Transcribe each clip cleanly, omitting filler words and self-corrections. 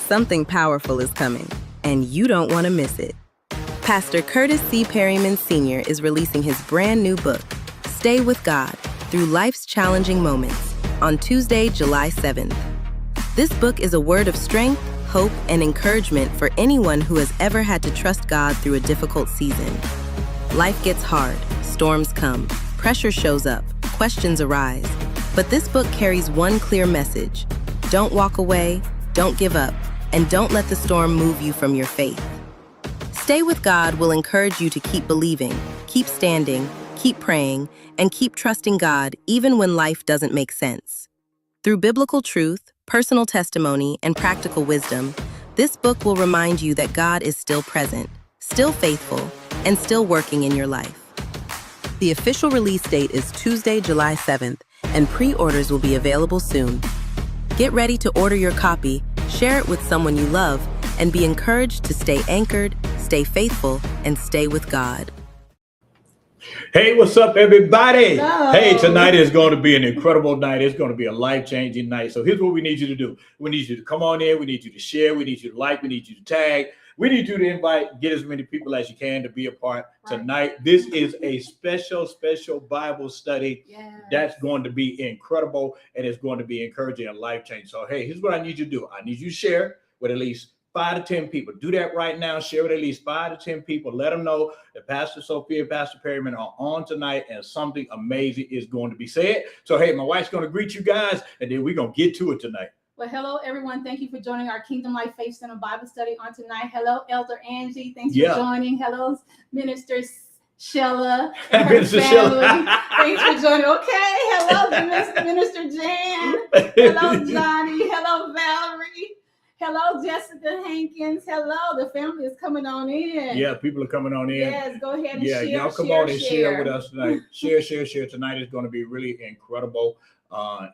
Something powerful is coming, and you don't want to miss it. Pastor Curtis C. Perryman Sr. is releasing his brand new book, Stay with God, Through Life's Challenging Moments, on Tuesday, July 7th. This book is a word of strength, hope, and encouragement for anyone who has ever had to trust God through a difficult season. Life gets hard, storms come, pressure shows up, questions arise. But this book carries one clear message: don't walk away, don't give up, and don't let the storm move you from your faith. Stay with God will encourage you to keep believing, keep standing, keep praying, and keep trusting God even when life doesn't make sense. Through biblical truth, personal testimony, and practical wisdom, this book will remind you that God is still present, still faithful, and still working in your life. The official release date is Tuesday, July 7th, and pre-orders will be available soon. Get ready to order your copy, share it with someone you love, and be encouraged to stay anchored, stay faithful, and stay with God. Hey, what's up, everybody? Hello. Hey, tonight is going to be an incredible night. It's going to be a life-changing night. So here's what we need you to do. We need you to come on in. We need you to share. We need you to like. We need you to tag. We need you to invite, get as many people as you can to be a part tonight. This is a special Bible study that's going to be incredible, and it's going to be encouraging and life-changing. So, hey, here's what I need you to do. I need you to share with at least 5 to 10 people. Do that right now. Share with at least 5 to 10 people. Let them know that Pastor Sophia and Pastor Perryman are on tonight, and something amazing is going to be said. So, hey, my wife's going to greet you guys, and then we're going to get to it tonight. Well, hello, everyone. Thank you for joining our Kingdom Life Faith Center Bible study on tonight. Hello, Elder Angie. Thanks for joining. Hello, Minister Shella and her Minister family. Shella. Thanks for joining. Okay. Hello, Minister Jan. Hello, Johnny. Hello, Valerie. Hello, Jessica Hankins. Hello, the family is coming on in. Yeah, people are coming on in. Yes, go ahead and share. Y'all come on and share with us tonight. Share. Tonight is going to be really incredible.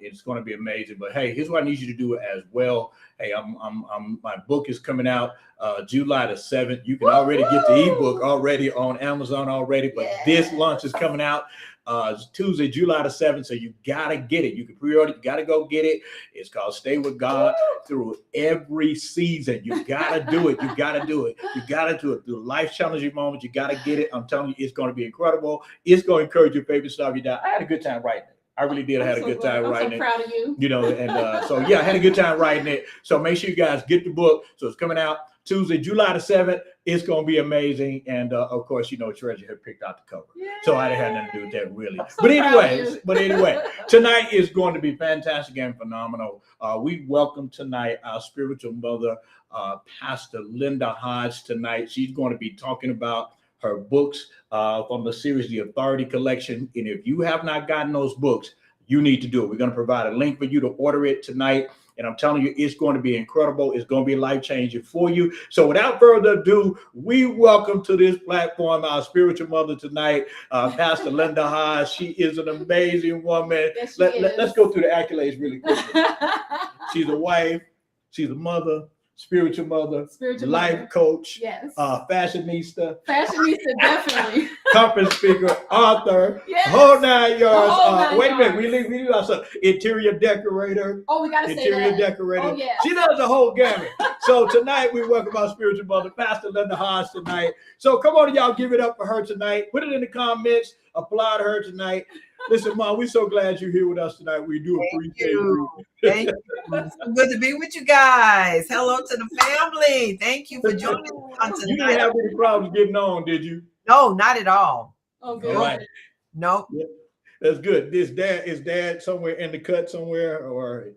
It's going to be amazing. But hey, here's what I need you to do as well. Hey, my book is coming out July the 7th. You can already get the ebook already on Amazon already, but this launch is coming out Tuesday, July the 7th. So you gotta get it. You can pre-order. You gotta go get it. It's called Stay with God Through Every Season. You gotta do it. You gotta do it. You gotta do it through life challenging moments. You gotta get it. I'm telling you, it's going to be incredible. It's going to encourage your favorite stuff. I had a good time writing it. I really did. I had a good time writing it. I'm so proud of you. You know, and so yeah, I had a good time writing it. So make sure you guys get the book. So it's coming out Tuesday, July the 7th. It's going to be amazing. And of course, you know, Treasure had picked out the cover. Yay. So I didn't have nothing to do with that really. So but anyway, tonight is going to be fantastic and phenomenal. We welcome tonight our spiritual mother, Pastor Linda Hodge tonight. She's going to be talking about her books from the series, The Authority Collection. And if you have not gotten those books, you need to do it. We're going to provide a link for you to order it tonight. And I'm telling you, it's going to be incredible. It's going to be life-changing for you. So without further ado, we welcome to this platform our spiritual mother tonight, Pastor Linda Hodge. She is an amazing woman. Yes, Let's go through the accolades really quickly. She's a wife. She's a mother. Spiritual mother, life coach, fashionista, definitely, conference speaker, author, whole 9 yards. Wait a minute, we leave out some interior decorator. Oh, we gotta say interior that. decorator. Oh, yeah. She does the whole gamut. So tonight we welcome our spiritual mother, Pastor Linda Hodge tonight. So come on, y'all, give it up for her tonight. Put it in the comments. Applaud her tonight. Listen, Mom, we're so glad you're here with us tonight. We do appreciate you. Thank you. It's so good to be with you guys. Hello to the family. Thank you for joining us on tonight. You didn't have any problems getting on, did you? No, not at all. Oh, good. All right. Nope. Yeah, that's good. Is dad somewhere in the cut somewhere, or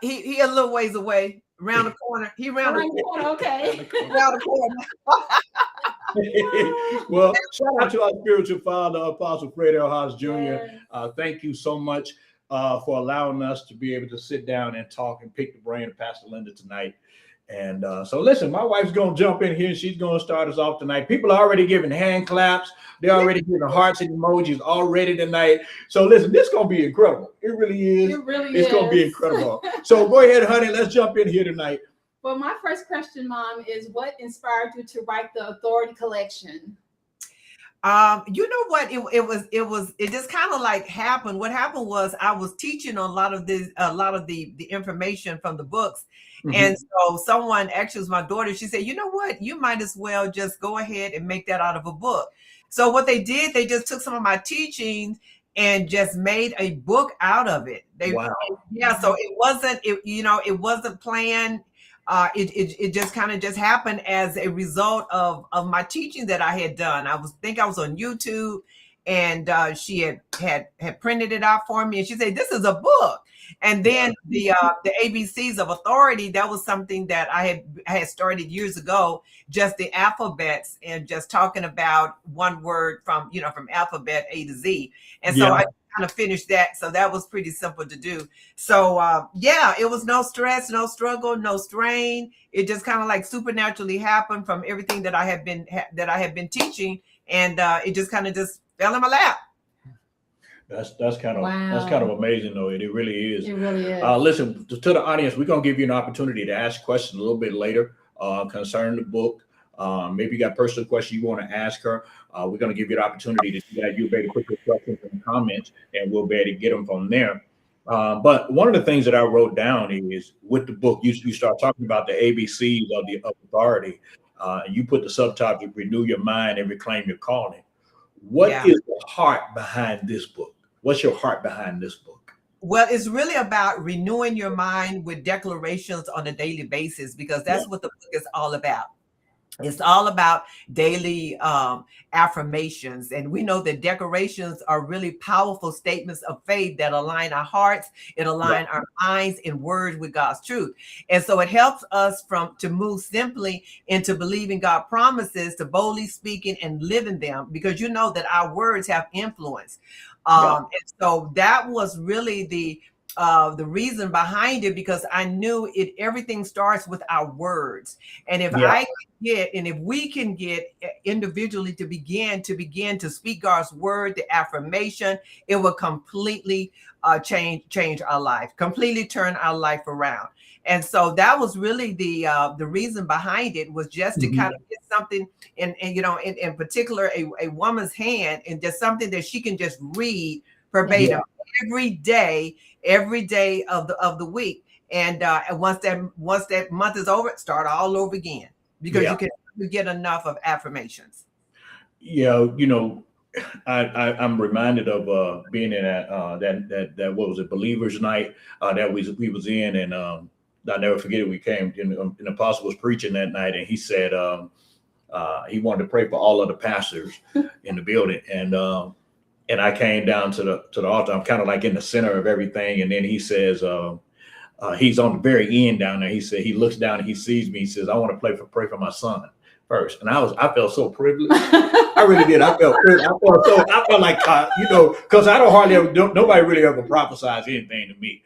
he a little ways away, around the corner. He around the corner. Okay. Around the corner. Well, shout out to our spiritual father, Apostle Fred L. Hodge Jr. Thank you so much for allowing us to be able to sit down and talk and pick the brain of Pastor Linda tonight. And so listen, my wife's going to jump in here. She's going to start us off tonight. People are already giving hand claps. They're already giving hearts and emojis already tonight. So listen, this is going to be incredible. It really is. It's going to be incredible. So go ahead, honey. Let's jump in here tonight. Well, my first question, Mom, is what inspired you to write the Authority Collection? You know what? It just kind of like happened. What happened was I was teaching on a lot of the information from the books. And so someone, actually was my daughter, she said, you know what? You might as well just go ahead and make that out of a book. So what they did, they just took some of my teachings and just made a book out of it. Wow. Yeah, so it wasn't planned. It just kind of just happened as a result of my teaching that I had done. I was on YouTube, and she had printed it out for me, and she said, "This is a book." And then the ABCs of authority, that was something that I had started years ago, just the alphabets and just talking about one word from alphabet A to Z. And so I kind of finished that. So that was pretty simple to do. So it was no stress, no struggle, no strain. It just kind of like supernaturally happened from everything that I had been teaching, and it just kind of just fell in my lap. That's kind of amazing, though. It really is. It really is. Listen, to the audience, we're gonna give you an opportunity to ask questions a little bit later concerning the book. Maybe you got personal questions you want to ask her. We're gonna give you the opportunity to do that. You'll be able to put your questions in the comments, and we'll be able to get them from there. But one of the things that I wrote down is with the book, you start talking about the ABCs of authority. You put the subtopic: renew your mind and reclaim your calling. What is the heart behind this book? What's your heart behind this book? Well, it's really about renewing your mind with declarations on a daily basis, because that's what the book is all about. It's all about daily affirmations. And we know that declarations are really powerful statements of faith that align our hearts, it align our minds and words with God's truth. And so it helps us to move simply into believing God promises, to boldly speaking and living them, because you know that our words have influence. And so that was really the reason behind it, because I knew everything starts with our words. And if if we can get individually to begin to speak God's word, the affirmation, it will completely change our life, completely turn our life around. And so that was really the reason behind it, was just to kind of get something in particular, a woman's hand, and just something that she can just read verbatim every day of the week. And once that month is over, start all over again, because you can get enough of affirmations. I'm reminded of being in that what was it, Believers Night that we was in, and I'll never forget it. We came in, an apostle was preaching that night, and he said he wanted to pray for all of the pastors in the building, and I came down to the altar. I'm kind of like in the center of everything, and then he says he's on the very end down there. He said he looks down and he sees me. He says, "I want to pray for my son first." And I felt so privileged. I really did. I felt like because I don't hardly ever, nobody really ever prophesies anything to me,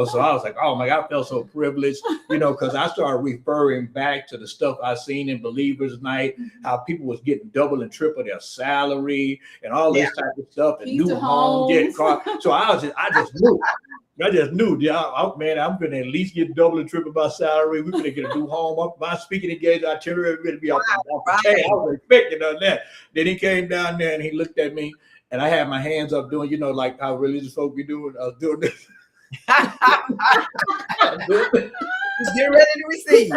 So I was like, oh my God, I felt so privileged, because I started referring back to the stuff I seen in Believers Night, how people was getting double and triple their salary and all this type of stuff, and new homes, car. So I just knew. Man, I'm going to at least get double and triple my salary. We're going to get a new home up. My speaking engagement itinerary going to be off the chain. I was expecting on that. Then he came down there and he looked at me, and I had my hands up doing, like how religious folk be doing. I was doing this. Just get ready to receive.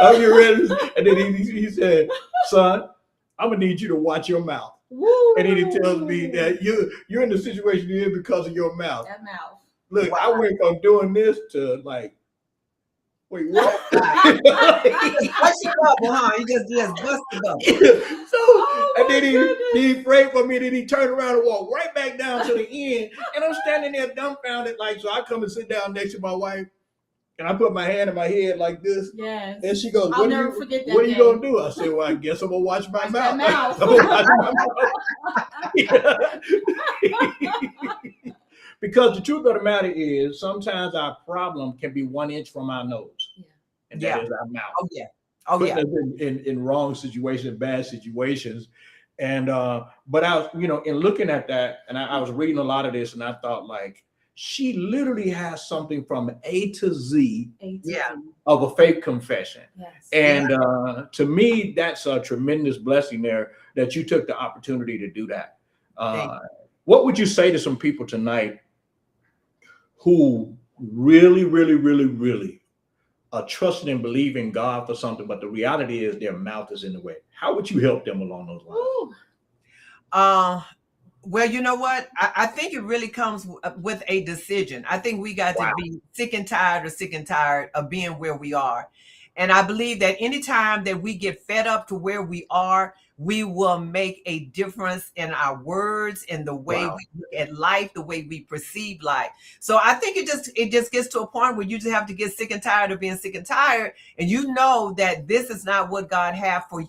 I'm getting ready. And then he said, "Son, I'm going to need you to watch your mouth." Woo. And then he tells me that you're in the situation you're in because of your mouth. That mouth. Look, I went from doing this to like, wait, what? What's your bubble, huh? You just bust the bubble. And then he prayed for me, then he turned around and walked right back down to the end. And I'm standing there dumbfounded, so I come and sit down next to my wife, and I put my hand in my head like this. Yes. And she goes, I'll never forget that. What are you going to do? I said, well, I guess I'm going to watch my mouth. I'm gonna watch my mouth. Because the truth of the matter is, sometimes our problem can be 1 inch from our nose, and that is our mouth. Putting us in wrong situations, bad situations, and but I was, in looking at that, and I was reading a lot of this, and I thought, like, she literally has something from A to Z Yeah. of a faith confession. Yes. And to me, that's a tremendous blessing there that you took the opportunity to do that. What would you say to some people tonight who really, really, really, really are trusting and believing God for something, but the reality is their mouth is in the way? How would you help them along those lines? Well, you know what? I think it really comes with a decision. I think we got to be sick and tired of being where we are. And I believe that anytime that we get fed up to where we are, we will make a difference in our words, in the way we look at life, the way we perceive life. So I think it just gets to a point where you just have to get sick and tired of being sick and tired, and you know that this is not what God have for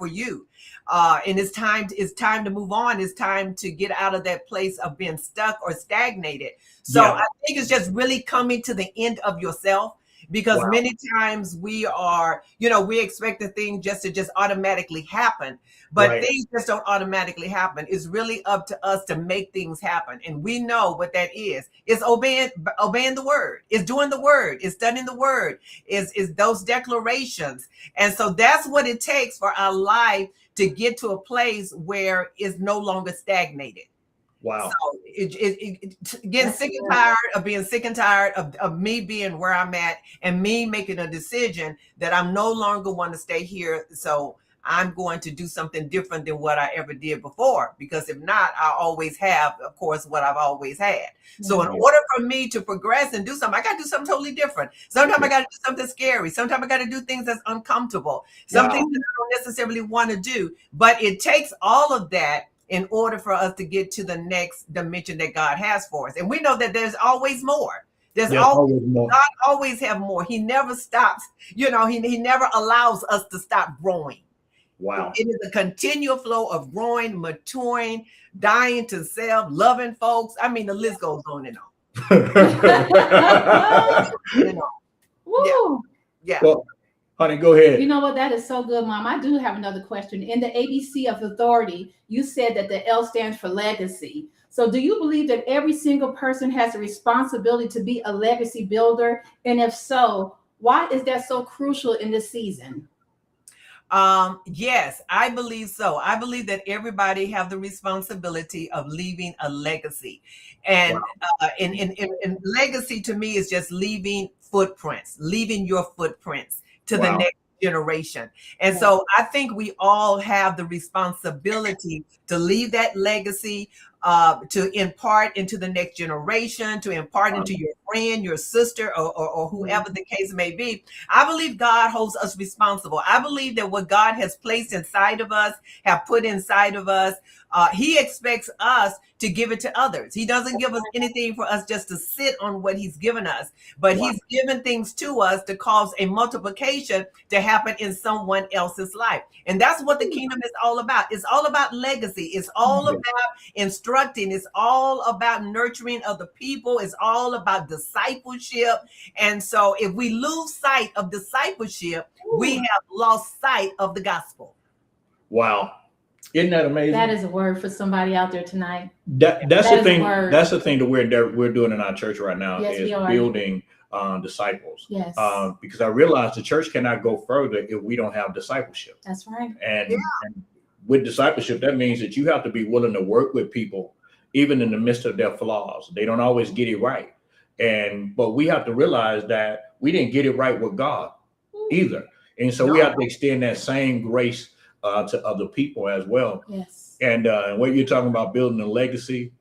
you. And it's time to move on. It's time to get out of that place of being stuck or stagnated. So I think it's just really coming to the end of yourself. Because many times we are, we expect the thing just to automatically happen, but things just don't automatically happen. It's really up to us to make things happen. And we know what that is. It's obeying the word. It's doing the word. It's studying the word. Is those declarations. And so that's what it takes for our life to get to a place where it's no longer stagnated. Wow. So getting sick and tired of being sick and tired of me being where I'm at and me making a decision that I'm no longer want to stay here. So I'm going to do something different than what I ever did before, because if not, I always have, of course, what I've always had. So in order for me to progress and do something, I got to do something totally different. Sometimes I got to do something scary. Sometimes I got to do things that's uncomfortable, something that I don't necessarily want to do. But it takes all of that in order for us to get to the next dimension that God has for us. And we know that there's always more. There's always more. God always have more. He never stops. He never allows us to stop growing. Wow. It is a continual flow of growing, maturing, dying to self, loving folks. I mean, the list goes on and on. Woo. Yeah. Well, honey, go ahead. You know what? That is so good, Mom. I do have another question. In the ABC of authority, you said that the L stands for legacy. So do you believe that every single person has a responsibility to be a legacy builder? And if so, why is that so crucial in this season? Yes, I believe so. I believe that everybody have the responsibility of leaving a legacy. And and legacy to me is just leaving footprints, leaving your footprints to the next generation. And so I think we all have the responsibility to leave that legacy, to impart into the next generation, to impart into your friend, your sister, or whoever the case may be. I believe God holds us responsible. I believe that what God has placed inside of us, have put inside of us, he expects us to give it to others. He doesn't give us anything for us just to sit on what he's given us, but he's given things to us to cause a multiplication to happen in someone else's life. And that's what the kingdom is all about. It's all about legacy. It's all about instructing. It's all about nurturing other people. It's all about discipleship. And so if we lose sight of discipleship, we have lost sight of the gospel. Wow. Isn't that amazing? That is a word for somebody out there tonight. That's the thing. That's the thing that we're doing in our church right now, is building disciples. Yes. Because I realize the church cannot go further if we don't have discipleship. That's right. And with discipleship, that means that you have to be willing to work with people, even in the midst of their flaws. They don't always get it right. But we have to realize that we didn't get it right with God either. And so we have to extend that same grace to other people as well. Yes. And what you're talking about, building a legacy,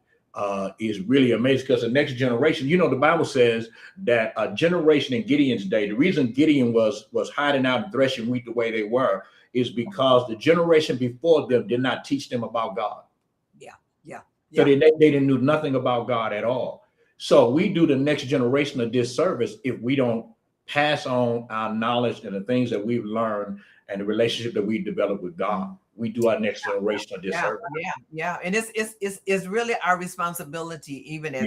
is really amazing, because the next generation, the Bible says that a generation in Gideon's day, the reason Gideon was hiding out and threshing wheat the way they were is because the generation before them did not teach them about God. So they didn't know nothing about God at all. So we do the next generation a disservice if we don't pass on our knowledge and the things that we've learned and the relationship that we develop with God. We do our next generation a disservice. And it's really our responsibility, even as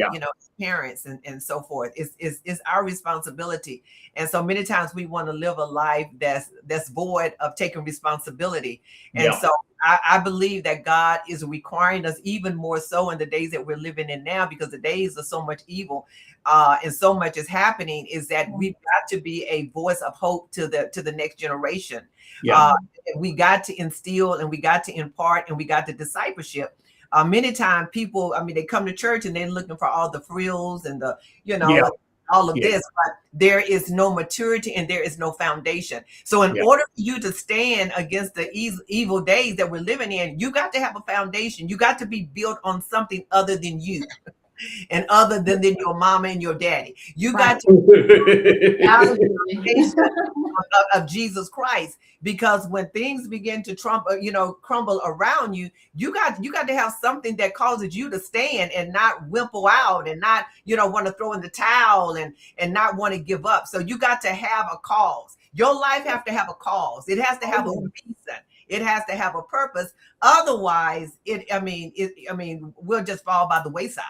parents and so forth. It's our responsibility. And so many times we want to live a life that's void of taking responsibility. And so I believe that God is requiring us even more so in the days that we're living in now, because the days are so much evil and so much is happening, is that we've got to be a voice of hope to the next generation. We got to instill, and we got to impart, and we got to discipleship. Many times people, I mean, they come to church and they're looking for all the frills and the, all of this, but there is no maturity and there is no foundation. So in order for you to stand against the evil days that we're living in, you got to have a foundation. You got to be built on something other than you and other than your mama and your daddy. You got to of Jesus Christ, because when things begin to crumble around you, you got to have something that causes you to stand and not wimple out and not want to throw in the towel and not want to give up. So you got to have a cause. Your life have to have a cause. It has to have a reason. It has to have a purpose. Otherwise, we'll just fall by the wayside.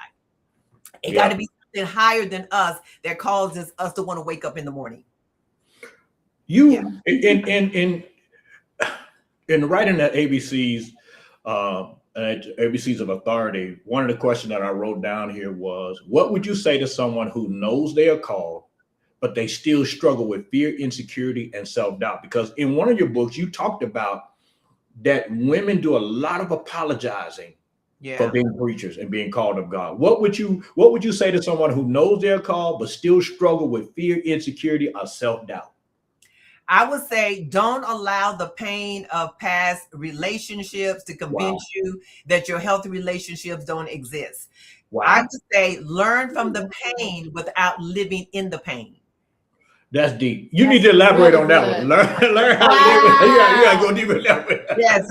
It got to be something higher than us that causes us to want to wake up in the morning. In writing that ABCs of authority, one of the questions that I wrote down here was, what would you say to someone who knows they are called, but they still struggle with fear, insecurity, and self-doubt? Because in one of your books, you talked about that women do a lot of apologizing for being preachers and being called of God. What would you say to someone who knows they're called, but still struggle with fear, insecurity, or self-doubt? I would say, don't allow the pain of past relationships to convince you that your healthy relationships don't exist. I would say, learn from the pain without living in the pain. That's deep. You need to elaborate on that one. Learn how to live. You gotta go deeper. Yes.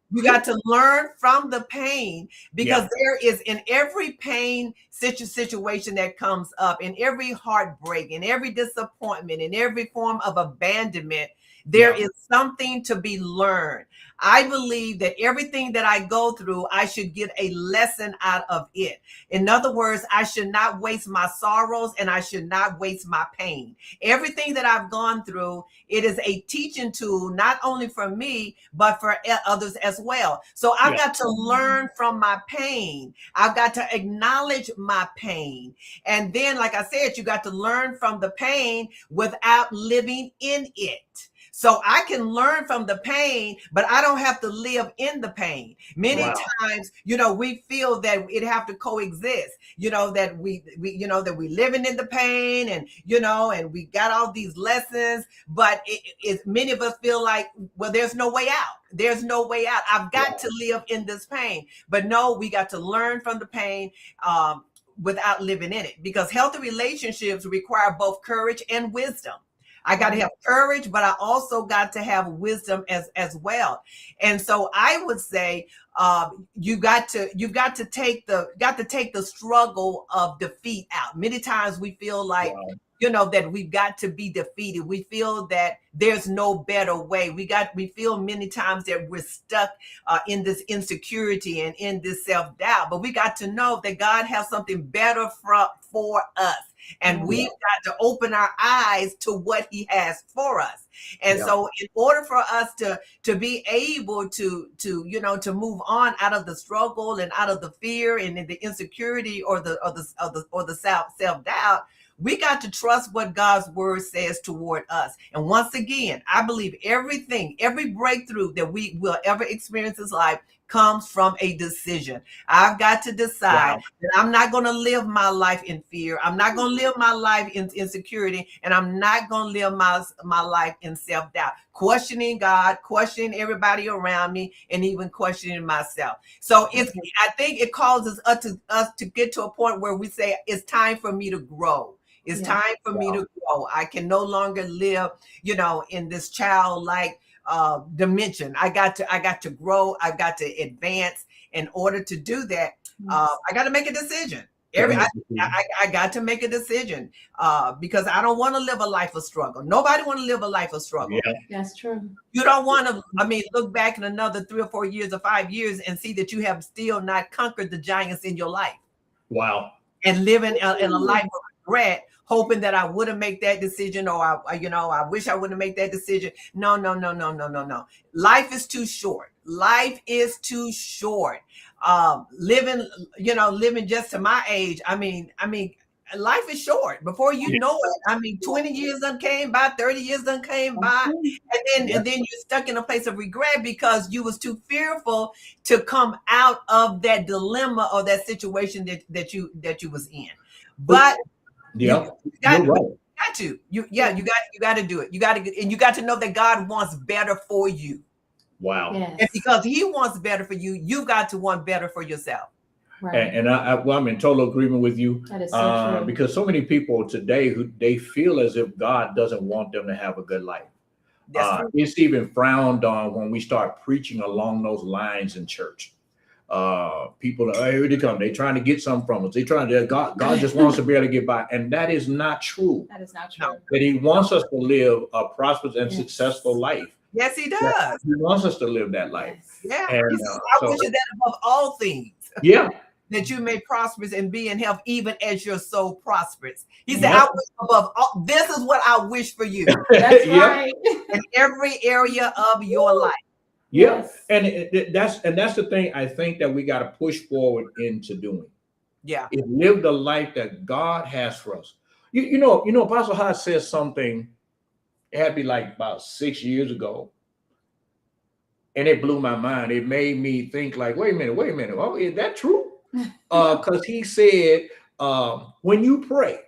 You got to learn from the pain, because there is, in every pain situation that comes up, in every heartbreak, in every disappointment, in every form of abandonment, there is something to be learned. I believe that everything that I go through, I should get a lesson out of it. In other words, I should not waste my sorrows and I should not waste my pain. Everything that I've gone through, it is a teaching tool, not only for me, but for others as well. So I've got to learn from my pain. I've got to acknowledge my pain. And then, like I said, you got to learn from the pain without living in it. So I can learn from the pain, but I don't have to live in the pain. Many times, we feel that it have to coexist, that we living in the pain and we got all these lessons, but many of us feel like, well, there's no way out. There's no way out. I've got to live in this pain. But no, we got to learn from the pain without living in it, because healthy relationships require both courage and wisdom. I got to have courage, but I also got to have wisdom as well. And so I would say you've got to take the struggle of defeat out. Many times we feel like that we've got to be defeated. We feel that there's no better way. We feel many times that we're stuck in this insecurity and in this self-doubt. But we got to know that God has something better for us. And we've got to open our eyes to what he has for us. And so in order for us to be able to move on out of the struggle and out of the fear and the insecurity or the self-doubt, we got to trust what God's word says toward us. And once again, I believe every breakthrough that we will ever experience in life comes from a decision. I've got to decide that I'm not going to live my life in fear. I'm not going to live my life in insecurity, and I'm not going to live my life in self-doubt, questioning God, questioning everybody around me, and even questioning myself. So I think it causes us to get to a point where we say, it's time for me to grow. It's time for me to grow. I can no longer live, in this childlike dimension. I got to grow. I've got to advance. In order to do that, I got to make a decision. I got to make a decision because I don't want to live a life of struggle. Nobody want to live a life of struggle. Yeah, that's true. You don't want to, look back in another 3 or 4 years or 5 years and see that you have still not conquered the giants in your life. Wow. And living in a life of regret, hoping that I would have made that decision, or I wish I wouldn't have made that decision. No. Life is too short. Life is too short. Living just to my age. I mean, life is short. Before you know it, 20 years done came by, 30 years done came by, and then you're stuck in a place of regret because you was too fearful to come out of that dilemma or that situation that you was in. But you're right. right. You got to do it. You got to know that God wants better for you. Wow. Yes. And because he wants better for you, you've got to want better for yourself. Right. And I'm in total agreement with you. That is so true. Because so many people today who they feel as if God doesn't want them to have a good life. It's even frowned on when we start preaching along those lines in church. People are, here they come. They're trying to get something from us. They're trying to, God just wants to be able to get by. And that is not true. That is not true. That he wants us to live a prosperous and successful life. Yes, he does. He wants us to live that life. Yeah. And, I wish that above all things. Yeah. That you may prosper and be in health, even as your soul prospers. He said, I wish above all, this is what I wish for you. That's right. In every area of your life. Yeah. Yes. And that's the thing I think that we got to push forward into doing. Yeah. Is live the life that God has for us. You know, Apostle Hodge says something, it had to be like about 6 years ago. And it blew my mind. It made me think like, wait a minute. Oh, is that true? Because he said, when you pray,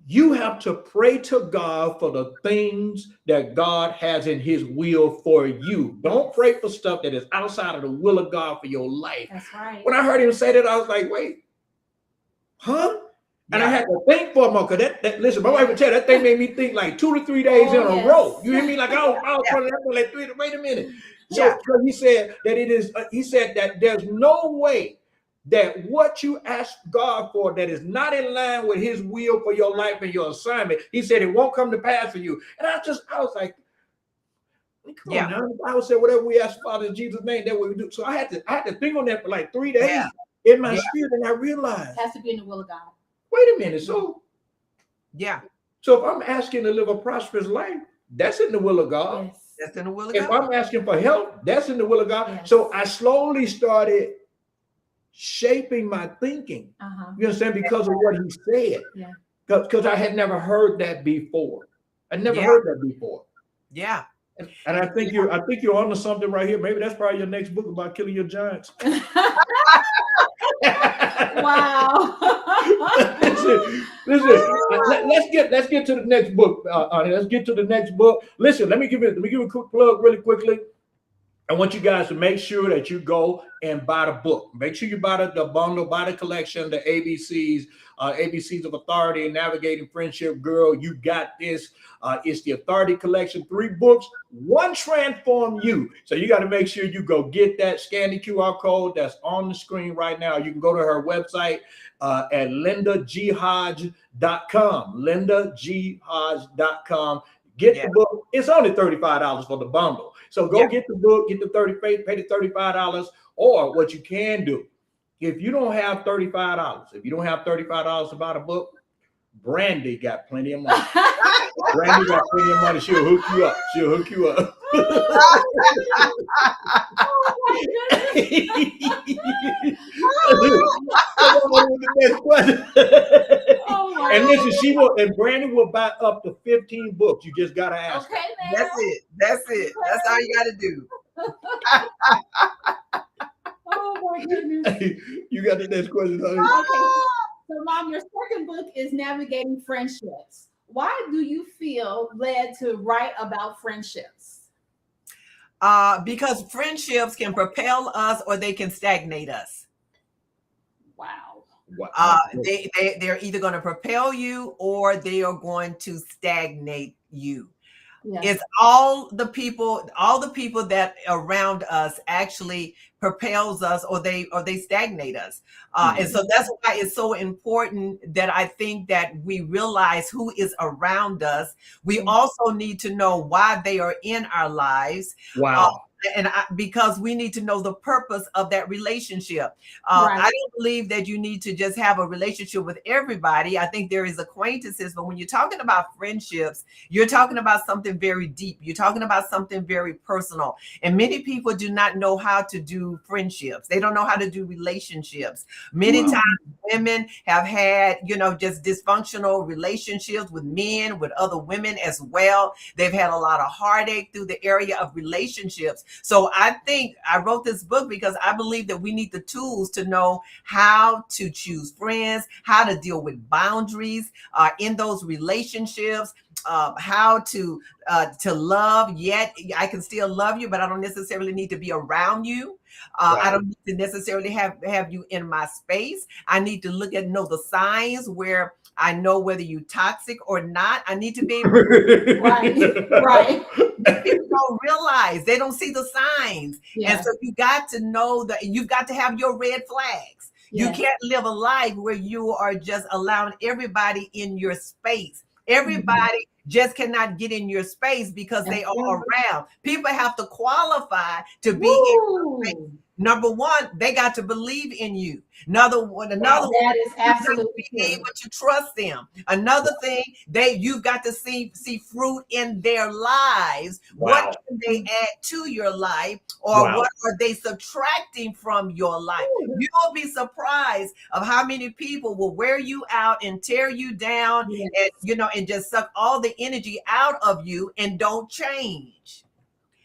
you have to pray to God for the things that God has in his will for you. Don't pray for stuff that is outside of the will of God for your life. That's right. When I heard him say that, I was like, wait, huh? And I had to think for a moment, because that listen, my wife would tell you, that thing made me think like 2 to 3 days in a row. You hear me? Like I was running up like wait a minute. So he said that it is, he said that there's no way that what you ask God for that is not in line with his will for your life and your assignment, he said it won't come to pass for you. And I was like, come on now. The Bible said whatever we ask Father in Jesus' name, that what we do. So I had to think on that for like 3 days in my spirit, and I realized it has to be in the will of God. Wait a minute. So if I'm asking to live a prosperous life, that's in the will of God. Yes. That's in the will of God. If I'm asking for help, that's in the will of God. Yes. So I slowly started shaping my thinking. You understand? Because of what he said. Yeah. Because I had never heard that before. I never heard that before. Yeah. And I think you're onto something right here. Maybe that's probably your next book about killing your giants. Wow. listen. Let's get to the next book. Let's get to the next book. Listen, let me give you a quick plug really quickly. I want you guys to make sure that you go and buy the book. Make sure you buy the bundle, buy the collection, the ABCs, ABCs of Authority and Navigating Friendship. Girl, you got this. It's the Authority Collection, 3 books, 1 transform you. So you got to make sure you go get that. Scan the QR code that's on the screen right now. You can go to her website at lindaghodge.com. lindaghodge.com. Get the book. It's only $35 for the bundle. So go get the book, get the pay the $35. Or what you can do, if you don't have $35, to buy the book, Brandy got plenty of money. Brandy got plenty of money. She'll hook you up. And listen, and Brandy will buy up to 15 books. You just gotta ask. Okay, man. That's it. That's all you gotta do. Oh my goodness. You got the next question, honey. Okay. So, Mom, your second book is Navigating Friendships. Why do you feel led to write about friendships? Because friendships can propel us or they can stagnate us. Wow. They're either going to propel you or they are going to stagnate you. Yeah. It's all the people that around us actually propels us or they stagnate us. And so that's why it's so important that I think that we realize who is around us. We also need to know why they are in our lives. Wow. Because we need to know the purpose of that relationship. Right. I don't believe that you need to just have a relationship with everybody. I think there is acquaintances, but when you're talking about friendships, you're talking about something very deep. You're talking about something very personal. And many people do not know how to do friendships. They don't know how to do relationships. Many times women have had, just dysfunctional relationships with men, with other women as well. They've had a lot of heartache through the area of relationships. So I think I wrote this book because I believe that we need the tools to know how to choose friends, how to deal with boundaries in those relationships, how to love. Yet I can still love you, but I don't necessarily need to be around you. I don't need to necessarily have you in my space. I need to know the signs where I know whether you're toxic or not. I need to be able to right. People don't realize, they don't see the signs. Yeah. And so you got to know that you've got to have your red flags. Yes. You can't live a life where you are just allowing everybody in your space. Everybody just cannot get in your space because they are around. People have to qualify to be in your space. Number one, they got to believe in you. Another that is absolutely be able to trust them. Another thing, you've got to see fruit in their lives. What can they add to your life, or what are they subtracting from your life? You will be surprised of how many people will wear you out and tear you down, and and just suck all the energy out of you and don't change.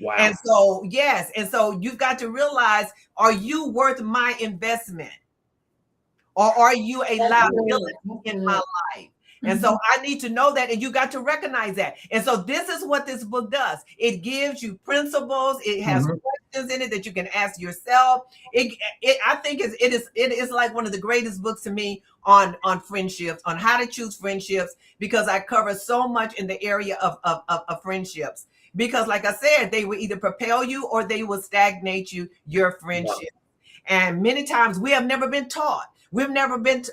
Wow. And so, yes. And so you've got to realize, are you worth my investment? Or are you a liability in my life? And so I need to know that, and you got to recognize that. And so this is what this book does. It gives you principles. It has questions in it that you can ask yourself. I think it is like one of the greatest books to me on friendships, on how to choose friendships, because I cover so much in the area of friendships. Because like I said, they will either propel you or they will stagnate your friendship. And many times we have never been taught. We've never been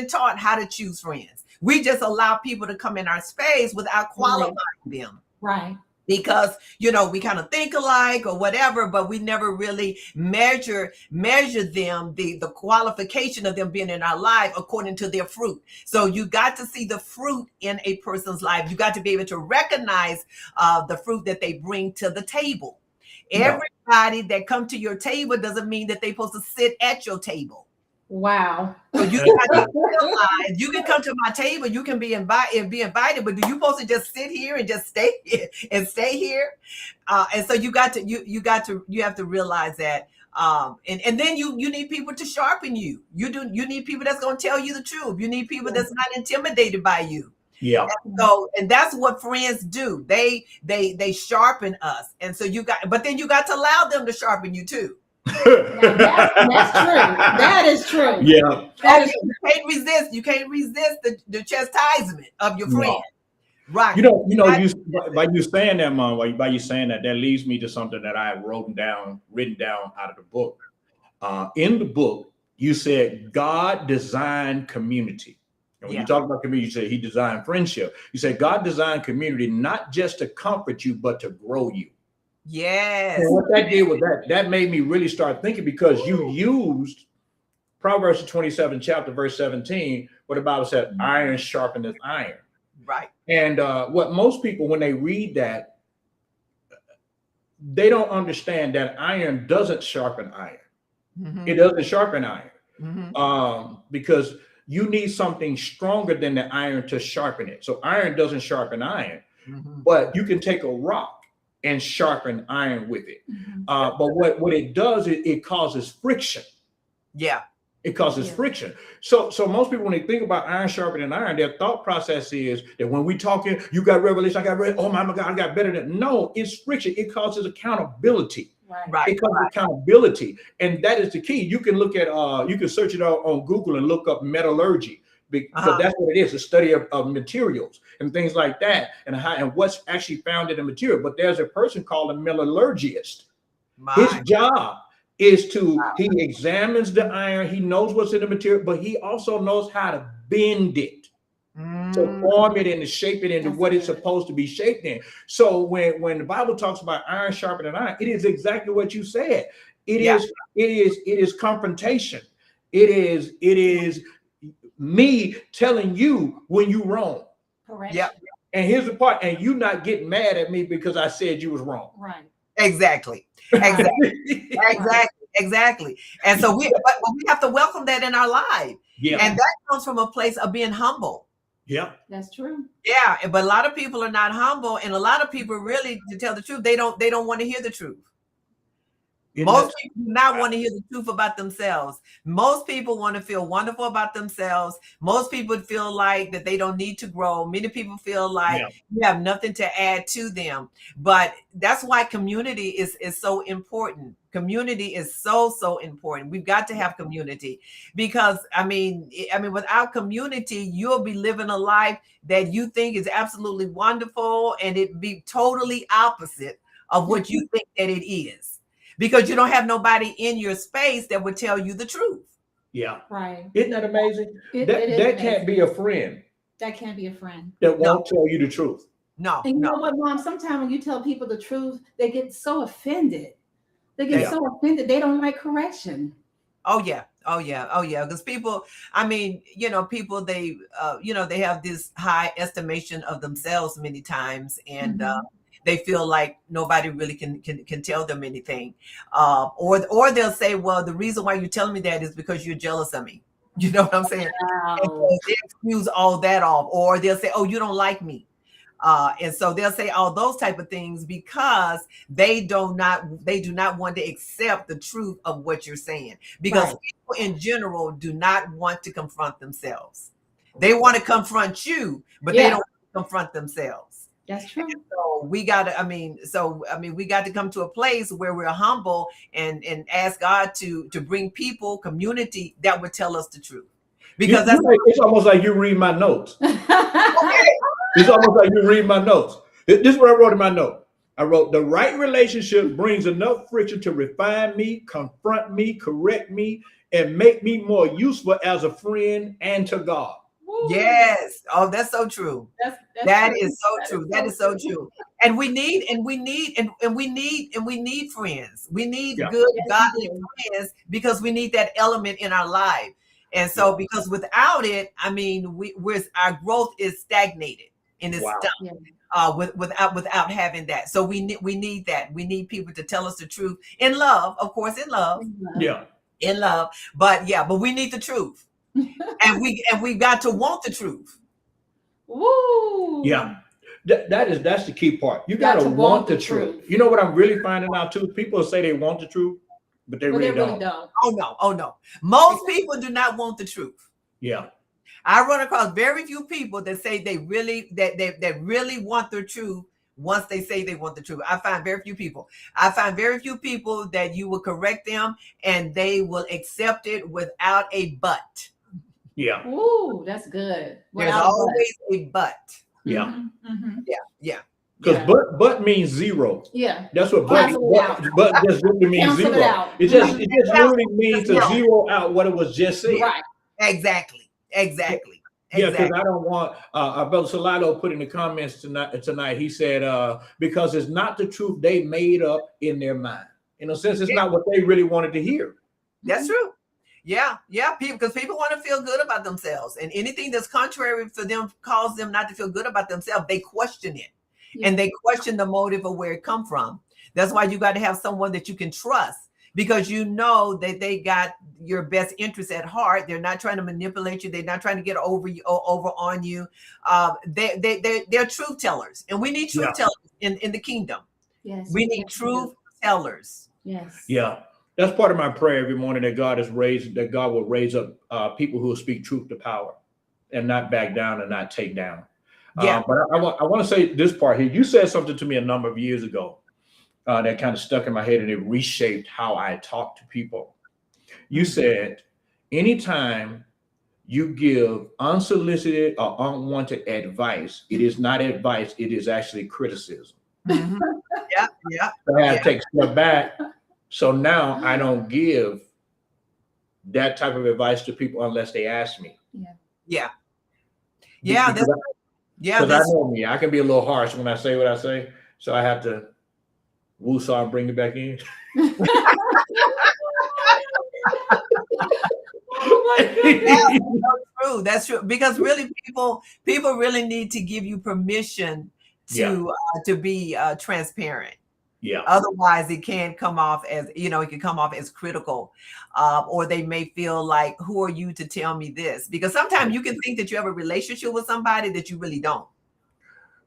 taught how to choose friends. We just allow people to come in our space without qualifying them. Right. Because, we kind of think alike or whatever, but we never really measure them, the qualification of them being in our life according to their fruit. So you got to see the fruit in a person's life. You got to be able to recognize the fruit that they bring to the table. Everybody that come to your table doesn't mean that they're supposed to sit at your table. Wow. So you got to realize, you can come to my table, you can be invited, but do you supposed to just sit here and just stay here? And so you have to realize that. And then you need people to sharpen you. You need people that's going to tell you the truth. You need people that's not intimidated by you. Yeah. And that's what friends do. They sharpen us. And so but then you got to allow them to sharpen you too. That's true. That is true. Yeah. You can't resist the chastisement of your friend. Right. By you saying that, Mom, by you saying that leads me to something that I have written down out of the book. In the book, you said God designed community. And when you talk about community, you say he designed friendship. You say God designed community not just to comfort you, but to grow you. Yes. And what that did was that made me really start thinking, because you used Proverbs 27 chapter verse 17, where the Bible said, iron sharpeneth iron. Right. And what most people, when they read that, they don't understand that iron doesn't sharpen iron. Mm-hmm. It doesn't sharpen iron. Mm-hmm. Because you need something stronger than the iron to sharpen it. So iron doesn't sharpen iron, but you can take a rock and sharpen iron with it. But what it does, it causes friction. Yeah. It causes friction. So most people, when they think about iron sharpening iron, their thought process is that when we talking, you got revelation, I got oh my God, I got better than. No, it's friction. It causes accountability. Right. It causes accountability. And that is the key. You can look at, you can search it out on Google and look up metallurgy, because that's what it is, a study of materials and things like that, and what's actually found in the material. But there's a person called a metallurgist. His job is he examines the iron, he knows what's in the material, but he also knows how to bend it. to form it and to shape it into That's what it's good. supposed to be shaped in. So when the Bible talks about iron sharpening iron, it is exactly what you said. It is confrontation. It is me telling you when you wrong. Correct. Yep. And here's the part, and you not getting mad at me because I said you was wrong. Right. Exactly. Exactly. And so we have to welcome that in our life. Yeah. And that comes from a place of being humble. Yeah. That's true. Yeah. But a lot of people are not humble. And a lot of people really, to tell the truth, they don't want to hear the truth. Most people do not want to hear the truth about themselves. Most people want to feel wonderful about themselves. Most people feel like that they don't need to grow. Many people feel like you have nothing to add to them. But that's why community is so important. Community is so important. We've got to have community because I mean, without community, you'll be living a life that you think is absolutely wonderful, and it be totally opposite of what you think that it is. Because you don't have nobody in your space that would tell you the truth. Yeah. Right. Isn't that amazing? It that is can't amazing. be a friend. That can't be a friend. That won't tell you the truth. No. And you know what, Mom? Sometimes when you tell people the truth, they get so offended. They get so offended. They don't like correction. Oh yeah. Because people, I mean, people, they have this high estimation of themselves many times, and they feel like nobody really can tell them anything, or they'll say, well, the reason why you're telling me that is because you're jealous of me. You know what I'm saying? Wow. And so they excuse all that off, or they'll say, oh, you don't like me. And so they'll say all those type of things because they do not want to accept the truth of what you're saying, because people in general do not want to confront themselves. They want to confront you, but they don't want to confront themselves. That's true. And so we got to, we got to come to a place where we're humble and ask God to bring people, community that would tell us the truth. Because it's almost like you read my notes. It's almost like you read my notes. This is what I wrote in my note. I wrote, the right relationship brings enough friction to refine me, confront me, correct me, and make me more useful as a friend and to God. Yes. Oh, that's so true. That is so true. And we need friends. We need good, godly friends, because we need that element in our life. And so, because without it, I mean, our growth is stagnated and it's stuck without having that. So we need that. We need people to tell us the truth in love, of course, in love. Yeah. In love. But we need the truth. and we got to want the truth. Woo. Yeah. That's the key part. You got to want the truth. You know what I'm really finding out too? People say they want the truth, but they really don't. Oh no. Most people do not want the truth. Yeah. I run across very few people that say they really really want the truth. Once they say they want the truth, I find very few people. I find very few people that you will correct them and they will accept it without a but. Yeah. Ooh, that's good. There's always a but. Yeah. Yeah. Because but means zero. Yeah. That's what but just really means zero. It just literally means to zero out what it was just said. Right. Exactly. Yeah, because I don't want our brother Salado put in the comments tonight. He said because it's not the truth they made up in their mind. In a sense, it's not what they really wanted to hear. That's true. Yeah, because people want to feel good about themselves, and anything that's contrary for them cause them not to feel good about themselves. They question it, and they question the motive of where it come from. That's why you got to have someone that you can trust, because you know that they got your best interest at heart. They're not trying to manipulate you. They're not trying to get over on you. They're truth tellers, and we need truth tellers in the kingdom. Yes, we need truth tellers. Yes. Yeah. That's part of my prayer every morning, that God will raise up people who will speak truth to power and not back down and not take down. Yeah. But I want to say this part here. You said something to me a number of years ago that kind of stuck in my head, and it reshaped how I talk to people. You said, anytime you give unsolicited or unwanted advice, it is not advice, it is actually criticism. Mm-hmm. Yeah. So I have to take a step back. So now I don't give that type of advice to people unless they ask me. Yeah, Because I know me, I can be a little harsh when I say what I say, so I have to woo-saw and bring it back in. Oh my goodness. true. That's true. Because really, people really need to give you permission to be transparent. Yeah. Otherwise, it can come off as, it can come off as critical, or they may feel like, who are you to tell me this? Because sometimes you can think that you have a relationship with somebody that you really don't.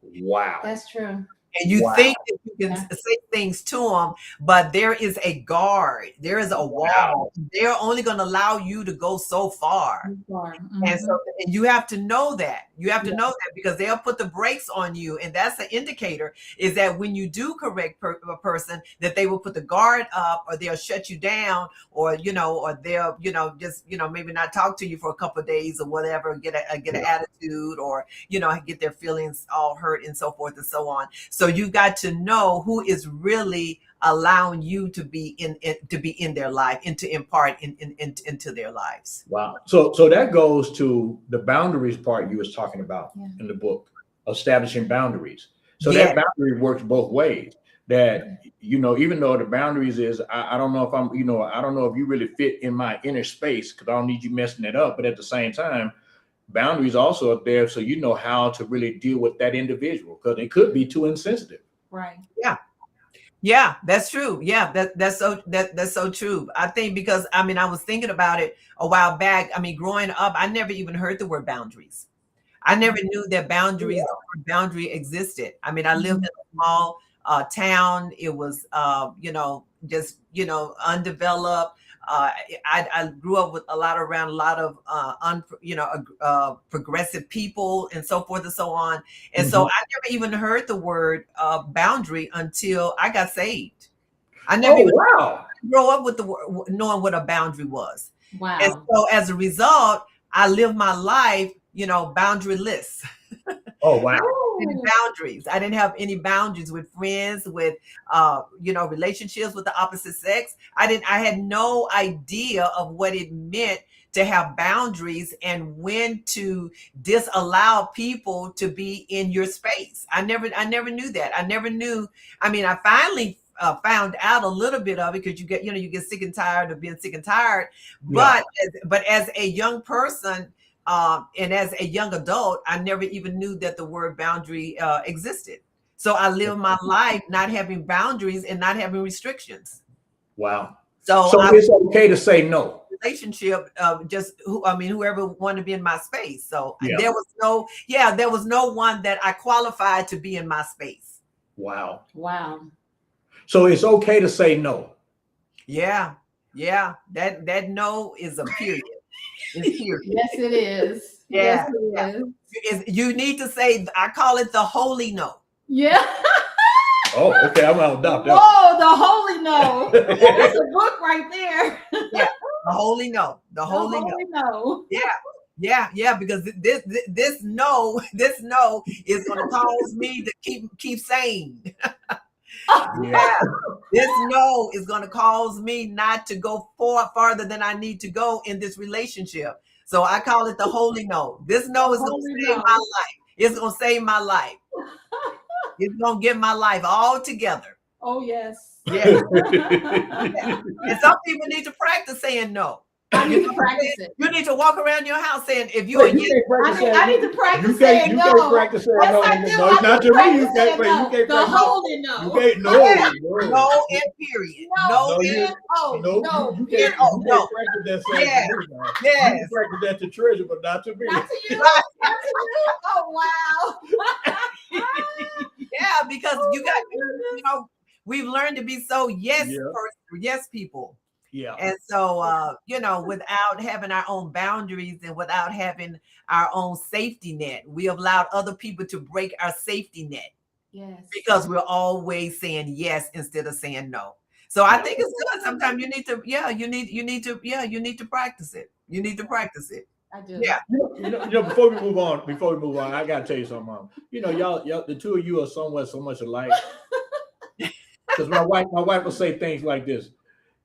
Wow. That's true. And you think that you can say things to them, but there is a guard, there is a wall. They're only going to allow you to go so far. And so and you have to know that. You have to know that, because they'll put the brakes on you. And that's the indicator, is that when you do correct a person, that they will put the guard up, or they'll shut you down, or, or they'll, just, maybe not talk to you for a couple of days or whatever, get an attitude, or, get their feelings all hurt and so forth and so on. So you've got to know who is really allowing you to be in their life and to impart into their lives. Wow. So that goes to the boundaries part you was talking about in the book, establishing boundaries. So that boundary works both ways. That, even though the boundaries is, I don't know if I'm, I don't know if you really fit in my inner space, because I don't need you messing it up. But at the same time, boundaries also are there, so you know how to really deal with that individual, because they could be too insensitive. Right. Yeah, that's true. Yeah, that's so true. I think because I was thinking about it a while back. Growing up, I never even heard the word boundaries. I never knew that boundary existed. I lived in a small town. It was just undeveloped. I grew up with around a lot of progressive people and so forth and so on. And so I never even heard the word boundary until I got saved. I never even grew up with the word, knowing what a boundary was. Wow. And so as a result, I lived my life, boundaryless. Oh, wow. Boundaries. I didn't have any boundaries with friends, with relationships with the opposite sex. I had no idea of what it meant to have boundaries and when to disallow people to be in your space. I never knew that. I never knew. I finally found out a little bit of it, because you get sick and tired of being sick and tired. But as a young person, and as a young adult, I never even knew that the word boundary existed. So I lived my life not having boundaries and not having restrictions. Wow. So it's okay to say no. Relationship, whoever wanted to be in my space. So there was no one that I qualified to be in my space. Wow. Wow. So it's okay to say no. Yeah. That no is a period. Yes, it is. Yeah. Yes, it is. You need to say, I call it the holy no. Yeah. Oh, okay. I'm gonna adopt that. Whoa, the holy no. That's a book right there. Yeah, the holy no. The holy no. Yeah. Because this no is gonna cause me to keep saying. This no is going to cause me not to go farther than I need to go in this relationship. So I call it the holy no. This no is going to save my life. It's going to save my life. It's going to get my life all together. Oh, yes. Yeah. And some people need to practice saying no. I need to practice it. You need to walk around your house saying, if you I need to practice saying no. You can't practice saying no. No, not to me. You can't practice the holy no. You can't, no and period. No. You can't practice that saying to me. Yes. You can practice that to Treasure, but not to me. Not to you. Not to you. Oh, wow. Yeah, because we've learned to be so yes people. Yeah. And so, without having our own boundaries and without having our own safety net, we have allowed other people to break our safety net. Yes. Because we're always saying yes instead of saying no. So I think it's good. Sometimes you need to practice it. You need to practice it. I do. Yeah. Before we move on, I gotta tell you something, Mom. Y'all, the two of you are so much alike. Because my wife will say things like this.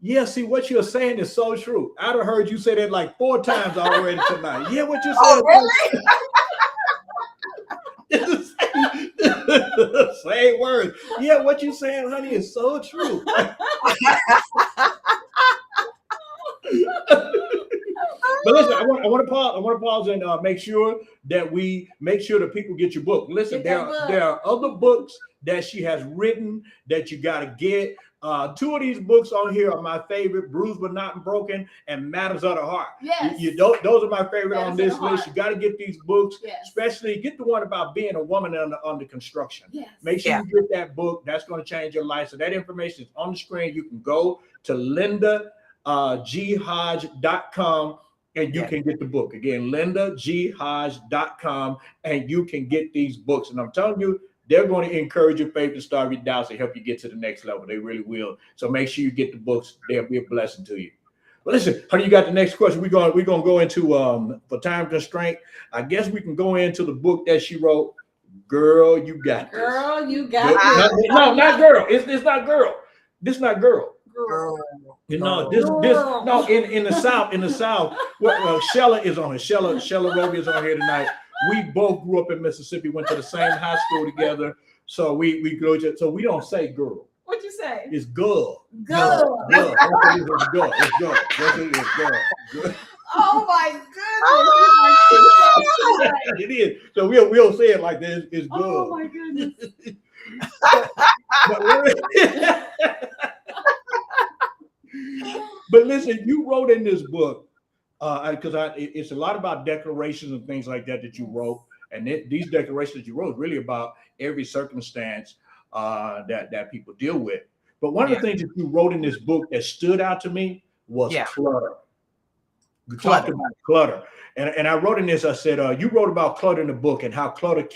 Yeah, see, what you're saying is so true. I'd have heard you say that like 4 times already tonight. Yeah, what you said. Oh, really? Same words. Yeah, what you saying, honey, is so true. But listen, I want to pause. I want to pause and make sure that people get your book. Listen, there are other books that she has written that you got to get. Two of these books on here are my favorite: "Bruised but Not Broken" and "Matters of the Heart." Yes, those are my favorite on this list. Heart. You got to get these books, yes. Especially get the one about being a woman under construction. Yes. Make sure you get that book. That's going to change your life. So that information is on the screen. You can go to LindaGHodge.com. And you can get the book. Again, LindaGHodge.com, and you can get these books. And I'm telling you, they're going to encourage your faith to starve your doubts and help you get to the next level. They really will. So make sure you get the books. They'll be a blessing to you. But listen, honey, you got the next question. We're going to go into, for time constraint, I guess we can go into the book that she wrote, Girl, You Got This. Girl, You Got This. No, not girl. It's not girl. This not girl. Girl. You know, this no, in the South, well, Shella is on here. Shella Roby is on here tonight. We both grew up in Mississippi, went to the same high school together. So we go to, so we don't say girl. What'd you say? It's girl. Girl. Girl. It's girl. It's girl. That's it is girl. Oh my goodness. It is. So we'll say it like this. It's girl. Oh my goodness. But listen, you wrote in this book, because it's a lot about declarations and things like that you wrote. And these declarations that you wrote is really about every circumstance that people deal with. But one of the things that you wrote in this book that stood out to me was clutter. You talked about clutter. And I wrote in this, I said, you wrote about clutter in the book and how clutter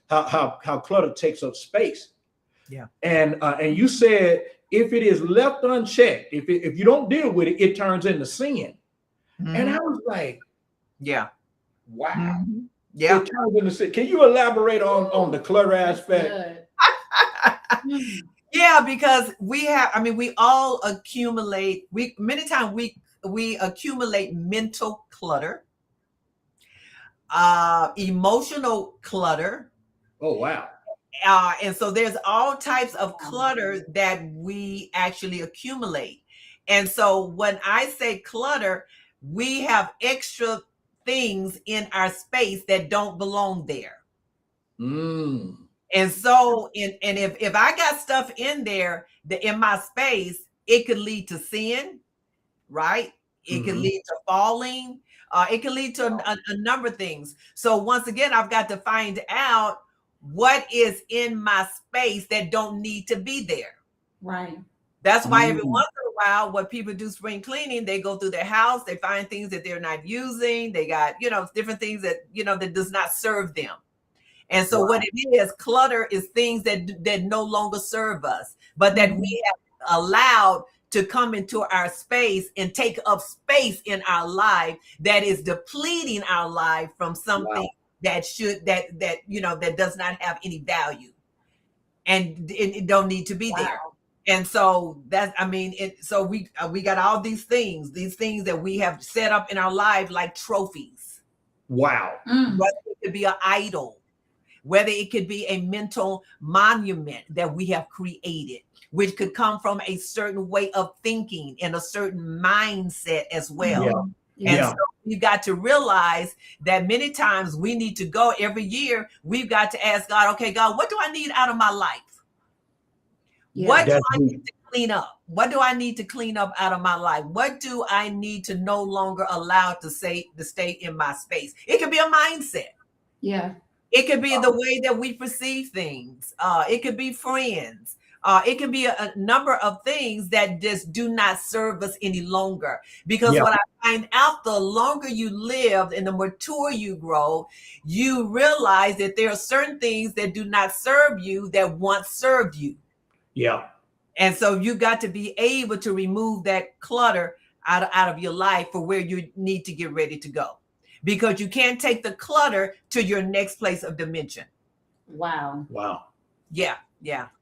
how clutter takes up space. Yeah. And you said, if it is left unchecked, if you don't deal with it, it turns into sin. Mm-hmm. And I was like, wow. Mm-hmm. Yeah. It turns into sin. Can you elaborate on the clutter aspect? Yeah, because we all accumulate. Many times we accumulate mental clutter, emotional clutter. Oh, wow. And so there's all types of clutter that we actually accumulate. And so when I say clutter, we have extra things in our space that don't belong there. Mm. And so if I got stuff in there in my space, it could lead to sin, right? It could lead to falling. It could lead to a number of things. So once again, I've got to find out what is in my space that don't need to be there. Right. That's why every once in a while, when people do spring cleaning, they go through their house, they find things that they're not using. They got, different things that, that does not serve them. And so what it is, clutter is things that no longer serve us, but that we have allowed to come into our space and take up space in our life that is depleting our life from something that does not have any value, and it don't need to be there. And so so we got all these things that we have set up in our life like trophies. Wow. Whether it could be an idol, whether it could be a mental monument that we have created, which could come from a certain way of thinking and a certain mindset as well. And so we've got to realize that many times we need to go every year. We've got to ask God, okay, God, what do I need out of my life? What do I need to clean up? What do I need to clean up out of my life? What do I need to no longer allow to stay in my space? It could be a mindset. Yeah. It could be the way that we perceive things. It could be friends. It can be a number of things that just do not serve us any longer. Because what I find out, the longer you live and the mature you grow, you realize that there are certain things that do not serve you that once served you. Yeah. And so you got to be able to remove that clutter out of your life for where you need to get ready to go. Because you can't take the clutter to your next place of dimension. Wow. Yeah.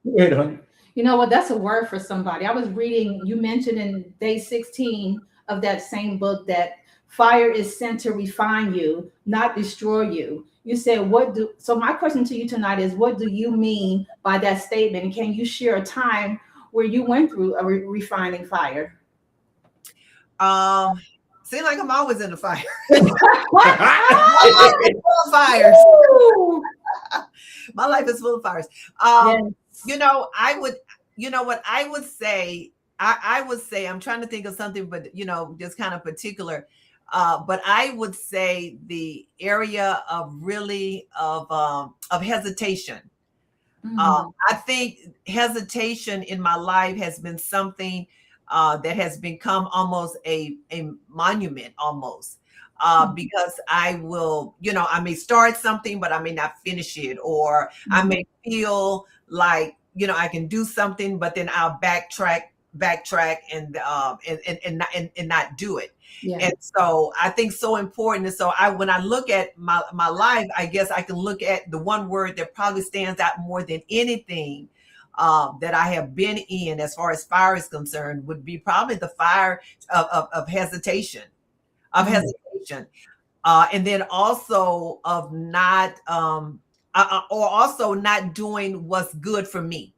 Wait, honey. You know what? That's a word for somebody. I was reading, you mentioned in day 16 of that same book that fire is sent to refine you, not destroy you. You said, so my question to you tonight is, what do you mean by that statement? And can you share a time where you went through a refining fire? Seems like I'm always in the fire. Fires. My life is full of fires. Yes. What I would say, I would say, I'm trying to think of something, but just kind of particular. But I would say the area of hesitation. Mm-hmm. I think hesitation in my life has been something that has become almost a monument almost. Because I will, I may start something, but I may not finish it, or I may feel like, I can do something, but then I'll backtrack and not do it. Yeah. And so I think so important. And so when I look at my life, I guess I can look at the one word that probably stands out more than anything that I have been in as far as fire is concerned would be probably the fire of hesitation. Hesitation, and then also of not, or also not doing what's good for me.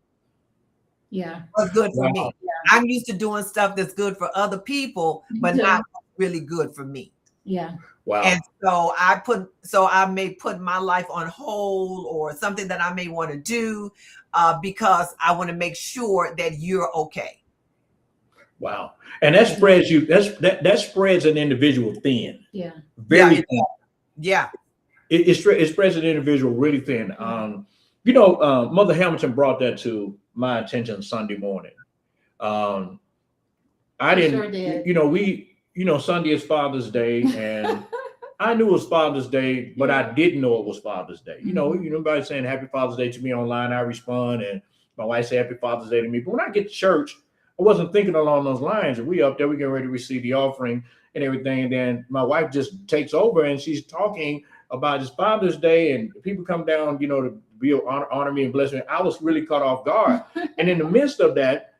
Yeah, what's good for me. Yeah. I'm used to doing stuff that's good for other people, but not really good for me. Yeah. Wow. And so I may put my life on hold or something that I may want to do because I want to make sure that you're okay. Wow. And that spreads that spreads an individual thin. Yeah. Very thin. Yeah. It spreads an individual really thin. Mother Hamilton brought that to my attention Sunday morning. I didn't, sure did. Sunday is Father's Day, and I knew it was Father's Day, but I didn't know it was Father's Day. Everybody saying Happy Father's Day to me online, I respond, and my wife say Happy Father's Day to me. But when I get to church, I wasn't thinking along those lines. And we up there, we get ready to receive the offering and everything. And then my wife just takes over and she's talking about his Father's Day, and people come down, to be honor me and bless me. I was really caught off guard. And in the midst of that,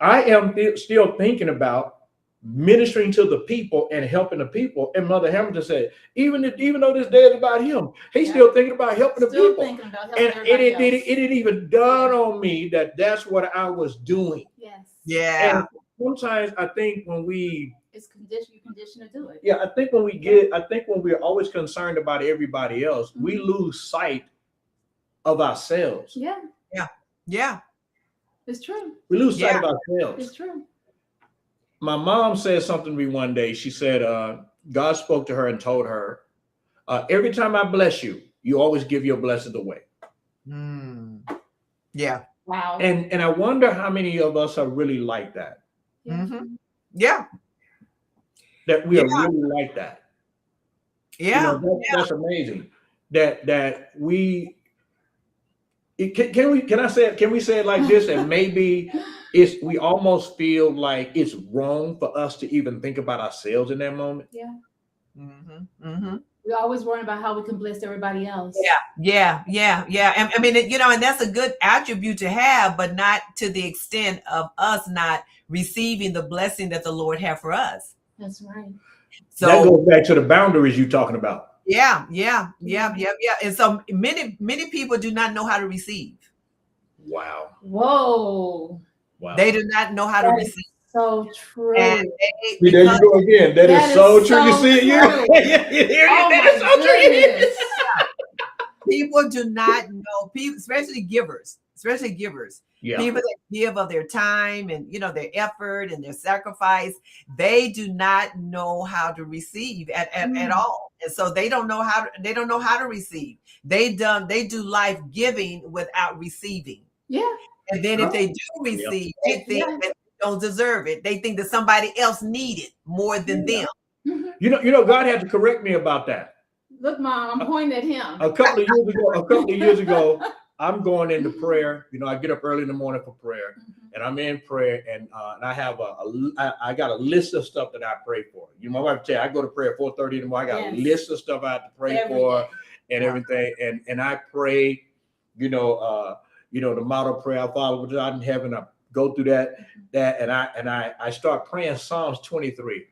I am still thinking about ministering to the people and helping the people. And Mother Hamilton said, even though this day is about him, he's still thinking about helping the people. And it didn't even dawn on me that that's what I was doing. Yes. Yeah. And sometimes I think when you're conditioned to do it. Yeah, I think when we're always concerned about everybody else, we lose sight of ourselves. Yeah. Yeah. Yeah. It's true. We lose sight of ourselves. It's true. My mom said something to me one day. She said, God spoke to her and told her, every time I bless you, you always give your blessings away. Yeah. Wow. And I wonder how many of us are really like that. Mm-hmm. Yeah. That we are really like that. Yeah. That's amazing. That we can we say it like this? And maybe we almost feel like it's wrong for us to even think about ourselves in that moment. Yeah. Mm-hmm. Mm-hmm. We always worry about how we can bless everybody else. Yeah. And I mean, and that's a good attribute to have, but not to the extent of us not receiving the blessing that the Lord had for us. That's right. So that goes back to the boundaries you're talking about. Yeah. And so many people do not know how to receive. Wow. Whoa. Wow. They do not know how to receive. So true. And there you go again. That is so true. You see it? That is so true. People do not know. People, especially givers. Yeah. People that give of their time and their effort and their sacrifice, they do not know how to receive at all. And so they don't know how to receive. They do life giving without receiving. Yeah. And then if they do receive, they think that they don't deserve it. They think that somebody else need it more than them. Mm-hmm. God had to correct me about that. Look, Mom, I'm pointing at him. A couple of years ago, I'm going into prayer. I get up early in the morning for prayer, and I'm in prayer, and I have I got a list of stuff that I pray for. My wife tell you, I go to prayer at 4:30 in the morning. I got a list of stuff I have to pray for and everything, and I pray, the model prayer, our Father which art in heaven. I go through that, and I start praying Psalms 23.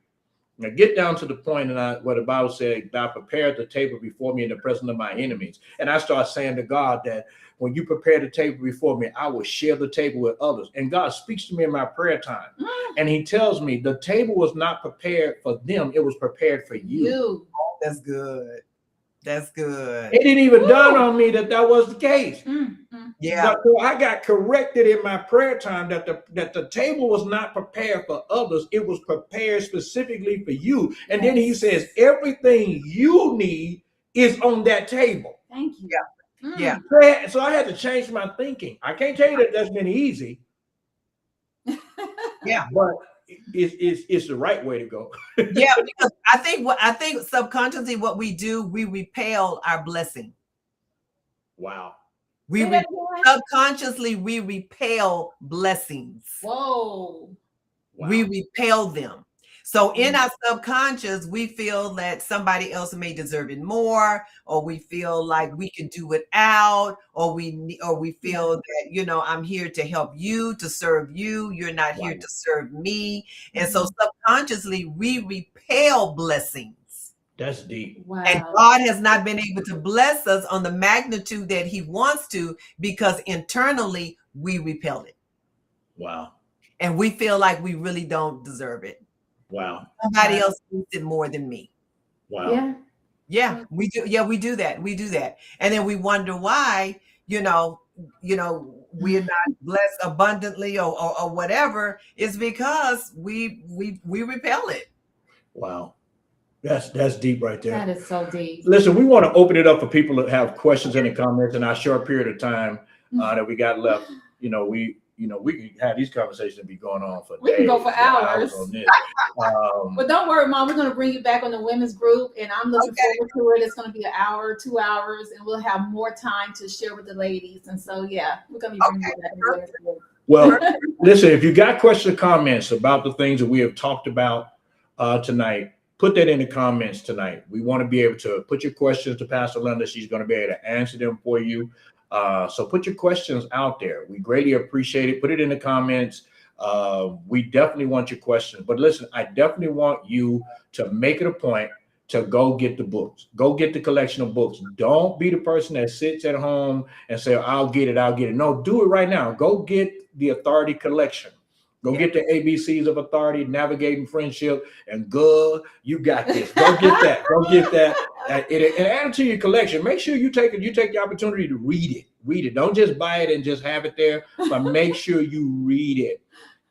Now get down to the point where the Bible said, "Thou prepared the table before me in the presence of my enemies." And I start saying to God that when you prepare the table before me, I will share the table with others. And God speaks to me in my prayer time. And he tells me the table was not prepared for them. It was prepared for you. Oh, that's good. That's good. It didn't even dawn on me that was the case. Yeah. But so I got corrected in my prayer time that the table was not prepared for others. It was prepared specifically for you. And then he says, everything you need is on that table. Thank you. Yeah. So I had to change my thinking. I can't tell you that that's been easy. Yeah. But it's the right way to go. Yeah, because I think subconsciously what we do, we repel our blessing. Wow. Subconsciously we repel blessings. Whoa. Wow. We repel them. So in our subconscious, we feel that somebody else may deserve it more, or we feel like we can do without, or we feel that, I'm here to help you, to serve you. You're not here to serve me. And so subconsciously we repel blessings. That's deep. Wow. And God has not been able to bless us on the magnitude that he wants to, because internally we repel it. Wow. And we feel like we really don't deserve it. Wow. Somebody else needs it more than me. Wow. Yeah, we do. Yeah, we do that. We do that. And then we wonder why, we're not blessed abundantly or whatever. It's because we repel it. Wow. That's deep right there. That is so deep. Listen, we want to open it up for people that have questions in the comments in our short period of time that we got left. We can have these conversations and be going on for days. We can go for hours. On this. But don't worry, Mom. We're going to bring you back on the women's group, and I'm looking forward to it. It's going to be an hour, 2 hours, and we'll have more time to share with the ladies. And so, yeah, we're going to be bringing you back on the women's group. Well, listen, if you got questions or comments about the things that we have talked about tonight, put that in the comments tonight. We want to be able to put your questions to Pastor Linda. She's going to be able to answer them for you. So put your questions out there. We greatly appreciate it. Put it in the comments. We definitely want your questions. But listen, I definitely want you to make it a point to go get the books. Go get the collection of books. Don't be the person that sits at home and say, I'll get it. No, do it right now. Go get the Authority collection. Go get the ABCs of Authority, Navigating Friendship, and good, you got this. Go get that. Go get that. And add it to your collection. Make sure you take the opportunity to read it. Read it. Don't just buy it and just have it there, but make sure you read it.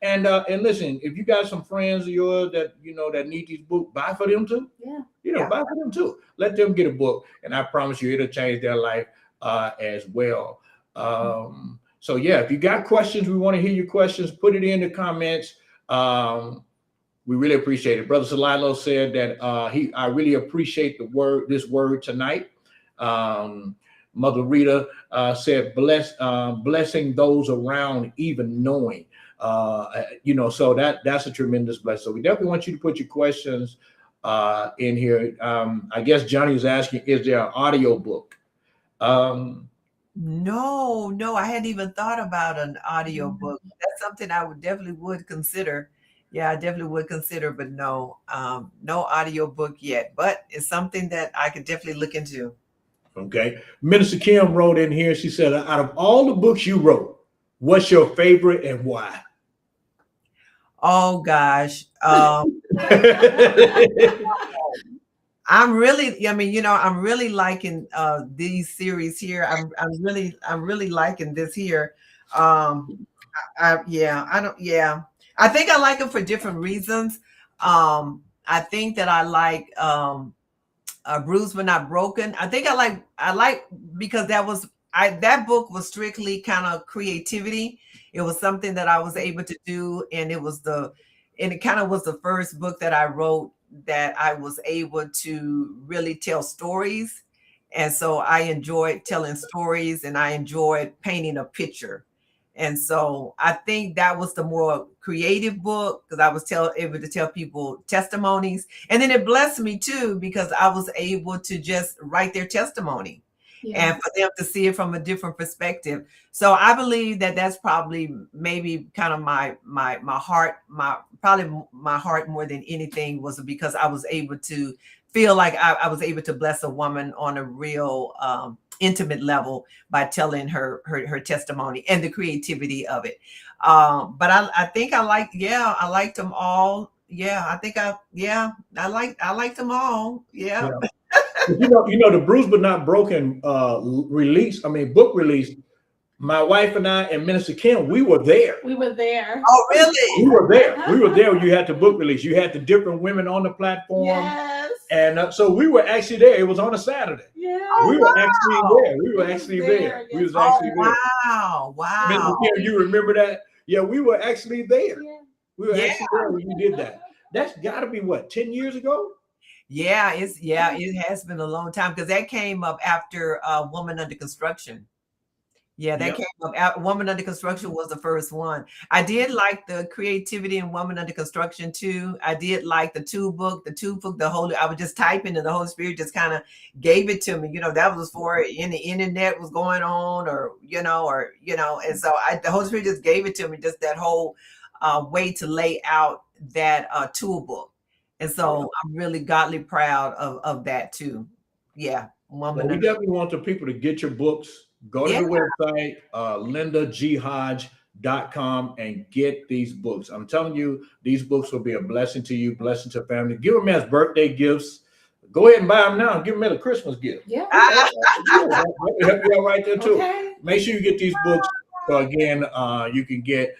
And listen, if you got some friends of yours that that need these books, buy for them too. Buy for them too. Let them get a book, and I promise you, it'll change their life as well. So yeah, if you got questions, we want to hear your questions. Put it in the comments. We really appreciate it. Brother Salilo said that I really appreciate this word tonight. Mother Rita said, blessing those around, even knowing. So that's a tremendous blessing. So we definitely want you to put your questions in here. I guess Johnny is asking, is there an audio book? No, I hadn't even thought about an audio book. That's something I would consider. Yeah, I definitely would consider, but no audio book yet. But it's something that I could definitely look into. Okay. Minister Kim wrote in here. She said, out of all the books you wrote, what's your favorite and why? Oh gosh. I'm really liking these series here. I'm really liking this here. I think I like them for different reasons. I think that I like Bruised but Not Broken. I think I like because that book was strictly kind of creativity. It was something that I was able to do, and it kind of was the first book that I wrote that I was able to really tell stories. And so I enjoyed telling stories, and I enjoyed painting a picture. And so I think that was the more creative book, because I was able to tell people testimonies. And then it blessed me too, because I was able to just write their testimony. Yeah. and for them to see it from a different perspective. So I believe that that's probably maybe kind of my heart, my heart more than anything was because I was able to feel like I was able to bless a woman on a real intimate level by telling her testimony and the creativity of it. But I think I liked them all. Yeah, I think I liked them all. Yeah. The Bruised but Not Broken book release. My wife and I and Minister Kim, we were there. We were there. Oh, really? We were there. We were there when you had the book release. You had the different women on the platform. Yes. And so we were actually there. It was on a Saturday. Yeah. We were actually there. We were actually there. We was actually there. Wow. Minister Kim, you remember that? Yeah, we were actually there. Yeah. We were actually there when you did that. That's got to be what, 10 years ago? Yeah, it has been a long time because that came up after Woman Under Construction. Yeah, that came up. Woman Under Construction was the first one. I did like the creativity in Woman Under Construction too. I did like the two book, the Holy. I was just typing and the Holy Spirit just kind of gave it to me. That was for the internet was going on, or and so the Holy Spirit just gave it to me. Just that whole way to lay out that tool book, and so I'm really godly proud of that too. Yeah, Woman. We definitely want the people to get your books. Go to the website, lindaghodge.com, and get these books. I'm telling you, these books will be a blessing to you, blessing to family. Give them as birthday gifts. Go ahead and buy them now. Give them as a Christmas gift. Yeah. That will help you out right there too. Okay. Make sure you get these books. So again, you can get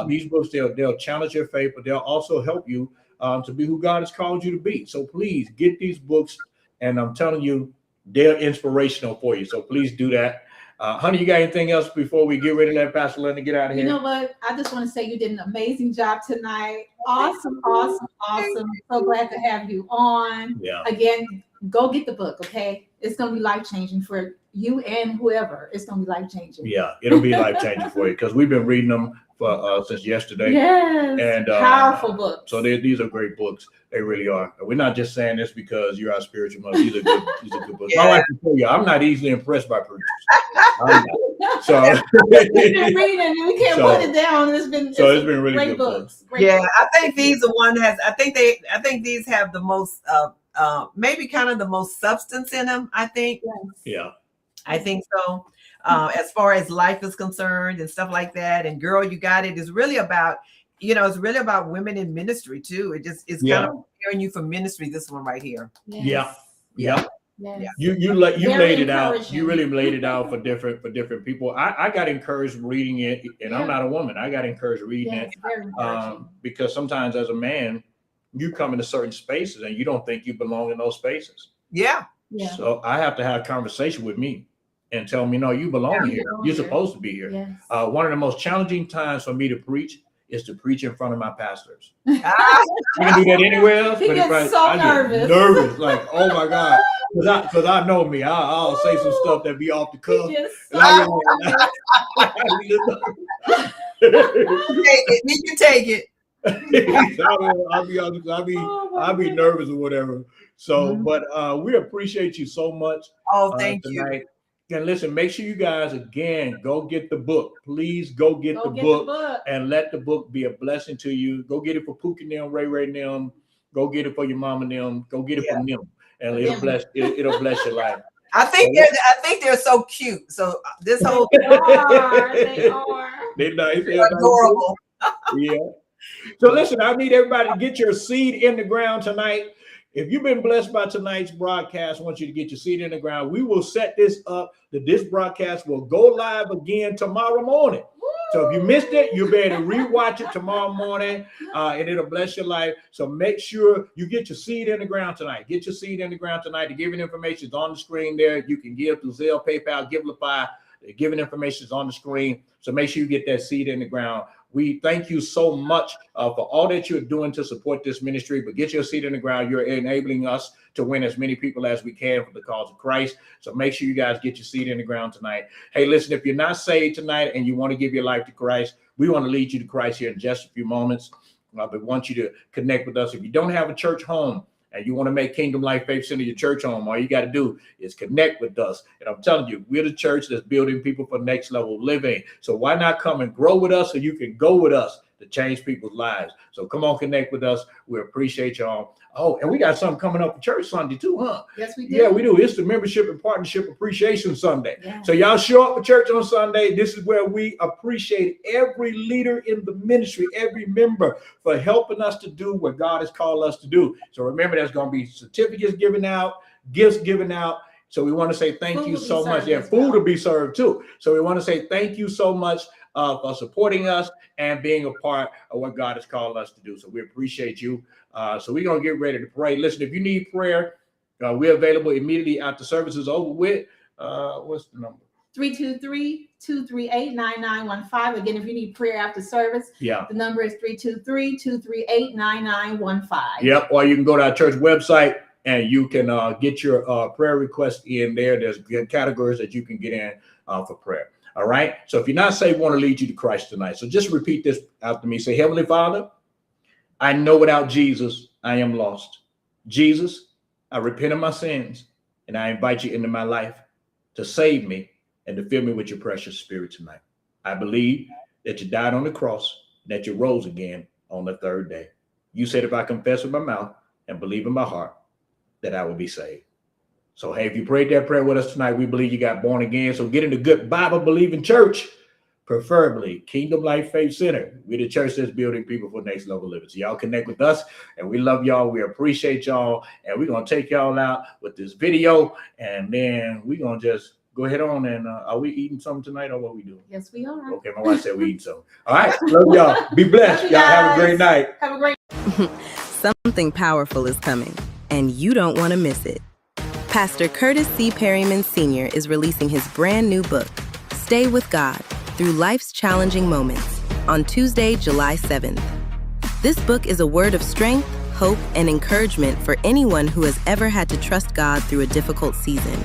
these books. They'll challenge your faith, but they'll also help you to be who God has called you to be. So please get these books, and I'm telling you, they're inspirational for you. So please do that. Honey, you got anything else before we get ready to let Pastor Linda get out of here? You know what? I just want to say you did an amazing job tonight. Awesome. So glad to have you on. Yeah. Again, go get the book, okay? It's going to be life-changing for you and whoever. It's going to be life-changing. Yeah, it'll be life-changing for you because we've been reading them for since yesterday. Yes. And powerful books. So these are great books. They really are. We're not just saying this because you're our spiritual mother. These are good books. Yeah. My wife can tell you, I'm not easily impressed by preachers. So we've been reading and we can't put it down. It's been really great good books. I think these are one has. I think these have the most maybe kind of the most substance in them. I think. Yes. Yeah. I think so. As far as life is concerned and stuff like that, and Girl, You Got It is really about. It's really about women in ministry too. It's kind of preparing you for ministry. This one right here. Yes. Yeah. Yes. You laid it out. You really laid it out for different people. I got encouraged reading it, and I'm not a woman. I got encouraged reading it because sometimes as a man, you come into certain spaces and you don't think you belong in those spaces. Yeah. So I have to have a conversation with me and tell me, no, you belong here. You're supposed to be here. Yes. One of the most challenging times for me to preach is to preach in front of my pastors. You can do that anywhere else. He gets so nervous. Nervous, like, oh my God. Because I know me. I'll say some stuff that be off the cuff. Take it. I'll be nervous or whatever. So, but we appreciate you so much. Oh, thank you. Tonight. And listen, make sure you guys, again, go get the book. Please go get the book and let the book be a blessing to you. Go get it for Pookie and them, Ray and them. Go get it for your mama and them. Go get it for them. And it'll bless your life. I think they're so cute. So this whole they are. They're nice. They're adorable. Yeah. So listen, I need everybody to get your seed in the ground tonight. If you've been blessed by tonight's broadcast, I want you to get your seed in the ground. We will set this up that this broadcast will go live again tomorrow morning. So if you missed it, you'll be able to rewatch it tomorrow morning, and it'll bless your life. So make sure you get your seed in the ground tonight. Get your seed in the ground tonight. The giving information is on the screen there. You can give through Zelle, PayPal, Givelify. The giving information is on the screen. So make sure you get that seed in the ground. We thank you so much for all that you're doing to support this ministry, but get your seat in the ground. You're enabling us to win as many people as we can for the cause of Christ. So make sure you guys get your seat in the ground tonight. Hey, listen, if you're not saved tonight and you want to give your life to Christ, we want to lead you to Christ here in just a few moments. We want you to connect with us. If you don't have a church home and you want to make Kingdom Life Faith Center your church home, all you got to do is connect with us. And I'm telling you, we're the church that's building people for next level living. So why not come and grow with us so you can go with us to change people's lives? So come on, connect with us. We appreciate y'all. Oh, and we got something coming up for church Sunday too, huh? Yes, we do. Yeah, we do. It's the Membership and Partnership Appreciation Sunday. Yeah. So y'all show up for church on Sunday. This is where we appreciate every leader in the ministry, every member, for helping us to do what God has called us to do. So remember, there's going to be certificates given out, gifts given out. So we want to say thank you so much. Yeah, food will be served too. So we want to say thank you so much for supporting us and being a part of what God has called us to do. So we appreciate you. So we're going to get ready to pray. Listen, if you need prayer, we're available immediately after service is over with. What's the number? 323-238-9915. Again, if you need prayer after service, yeah, the number is 323-238-9915. Yep. Or you can go to our church website and you can get your prayer request in there. There's categories that you can get in for prayer. All right. So if you're not saved, we want to lead you to Christ tonight. So just repeat this after me. Say, Heavenly Father, I know without Jesus, I am lost. Jesus, I repent of my sins and I invite you into my life to save me and to fill me with your precious spirit tonight. I believe that you died on the cross, that you rose again on the third day. You said if I confess with my mouth and believe in my heart, that I will be saved. So, hey, if you prayed that prayer with us tonight, we believe you got born again. So get in a good Bible-believing church, preferably Kingdom Life Faith Center. We're the church that's building people for next level living. So y'all connect with us, and we love y'all. We appreciate y'all, and we're going to take y'all out with this video, and then we're going to just go ahead on. And are we eating something tonight, or what we doing? Yes, we are. Okay, my wife said we eat something. All right, love y'all. Be blessed. Y'all have a great night. Have a great Something powerful is coming, and you don't want to miss it. Pastor Curtis C. Perryman Sr. is releasing his brand new book, Stay with God, Through Life's Challenging Moments, on Tuesday, July 7th. This book is a word of strength, hope, and encouragement for anyone who has ever had to trust God through a difficult season.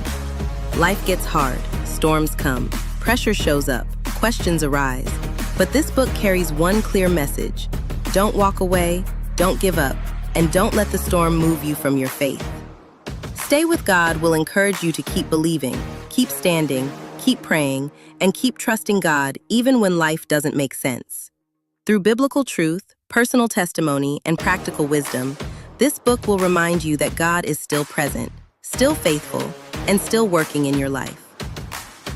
Life gets hard, storms come, pressure shows up, questions arise. But this book carries one clear message: don't walk away, don't give up, and don't let the storm move you from your faith. Stay with God will encourage you to keep believing, keep standing, keep praying, and keep trusting God even when life doesn't make sense. Through biblical truth, personal testimony, and practical wisdom, this book will remind you that God is still present, still faithful, and still working in your life.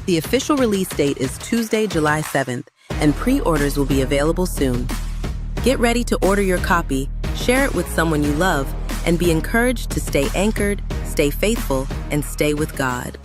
The official release date is Tuesday, July 7th, and pre-orders will be available soon. Get ready to order your copy, share it with someone you love, and be encouraged to stay anchored, stay faithful, and stay with God.